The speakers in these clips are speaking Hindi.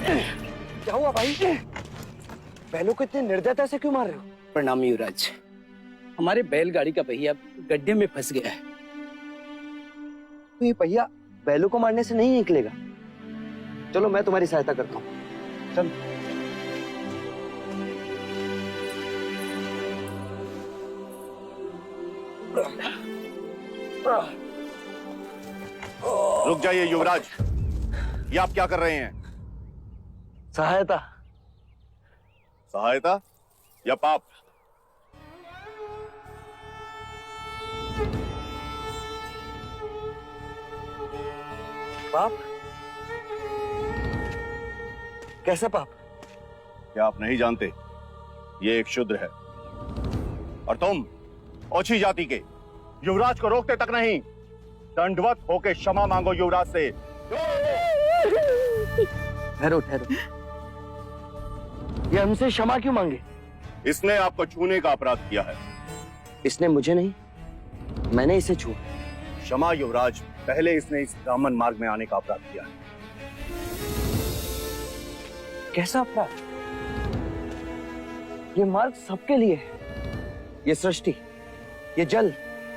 क्या हुआ भाई? बैलों को इतने निर्दयता से क्यों मार रहे हो? प्रणाम युवराज। हमारे बैलगाड़ी का पहिया गड्ढे में फंस गया है। तो ये पहिया बैलों को मारने से नहीं निकलेगा। चलो मैं तुम्हारी सहायता करता हूँ। चलो। रुक जाइए युवराज, ये आप क्या कर रहे हैं? सहायता। सहायता या पाप? पाप? कैसे पाप? क्या आप नहीं जानते? ये एक शूद्र है और तुम ओछी जाति के युवराज को रोकते तक नहीं, दंडवत होके क्षमा मांगो युवराज से। ठहरो ठहरो, ये हमसे क्षमा क्यों मांगे? इसने आपको छूने का अपराध किया है। इसने मुझे नहीं, मैंने इसे छुआ। क्षमा युवराज, पहले इसने इस ब्राह्मण मार्ग में आने का अपराध किया है। कैसा अपराध? ये मार्ग सबके लिए है। ये सृष्टि, ये जल,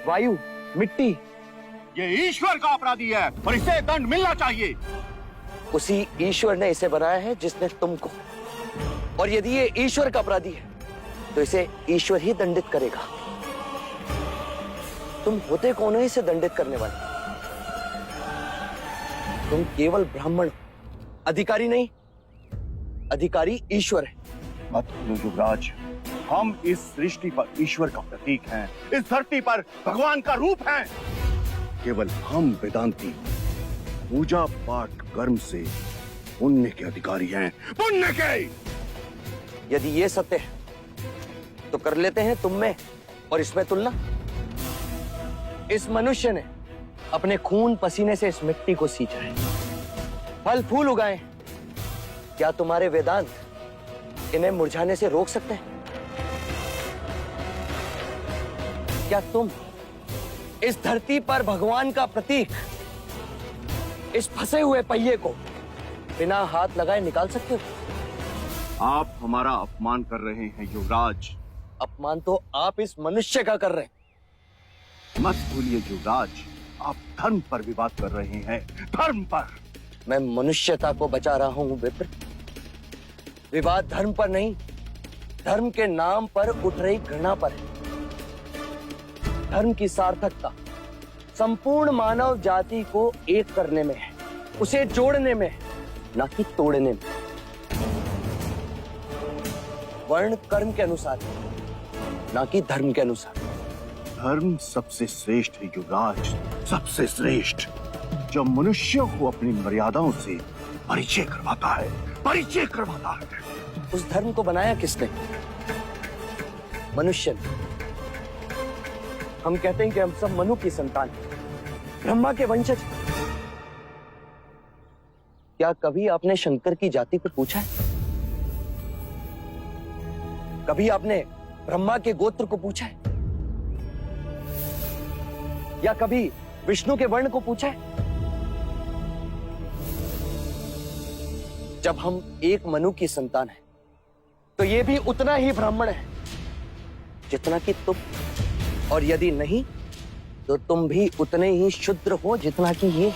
वायु, मिट्टी, ये ईश्वर का अपराधी है और इसे दंड मिलना चाहिए। उसी ईश्वर ने इसे बनाया है जिसने तुमको। और यदि ये ईश्वर का अपराधी है तो इसे ईश्वर ही दंडित करेगा। तुम होते कौन हो इसे दंडित करने वाले? तुम केवल ब्राह्मण हो, अधिकारी नहीं। अधिकारी ईश्वर है। मत भूलो युवराज, हम इस सृष्टि पर ईश्वर का प्रतीक हैं, इस धरती पर भगवान का रूप हैं। केवल हम वेदांती पूजा पाठ कर्म से पुण्य के अधिकारी हैं, पुण्य के। यदि ये सत्य है तो कर लेते हैं तुम में और इसमें तुलना। इस मनुष्य ने अपने खून पसीने से इस मिट्टी को सींचा है, फल फूल उगाए। क्या तुम्हारे वेदांत इन्हें मुरझाने से रोक सकते हैं? क्या तुम इस धरती पर भगवान का प्रतीक, इस फंसे हुए पहिए को बिना हाथ लगाए निकाल सकते हो? आप हमारा अपमान कर रहे हैं युवराज। अपमान तो आप इस मनुष्य का कर रहे हैं। मत भूलिए युवराज, आप धर्म पर विवाद कर रहे हैं, धर्म पर। मैं मनुष्यता को बचा रहा हूं विप्र। विवाद धर्म पर नहीं, धर्म के नाम पर उठ रही घृणा पर है। धर्म की सार्थकता संपूर्ण मानव जाति को एक करने में है, उसे जोड़ने में है, ना कि तोड़ने में। वर्ण कर्म के अनुसार, ना कि धर्म के अनुसार। धर्म सबसे श्रेष्ठ है युवराज, सबसे श्रेष्ठ, जो मनुष्यों को अपनी मर्यादाओं से परिचय करवाता है, परिचय करवाता है। उस धर्म को बनाया किसने? मनुष्य ने। हम कहते हैं कि हम सब मनु की संतान हैं, ब्रह्मा के वंशज। क्या कभी आपने शंकर की जाति को पूछा है? कभी आपने ब्रह्मा के गोत्र को पूछा है? या कभी विष्णु के वर्ण को पूछा है? जब हम एक मनु की संतान हैं, तो ये भी उतना ही ब्राह्मण है जितना कि तुम। और यदि नहीं तो तुम भी उतने ही शूद्र हो जितना कि ये।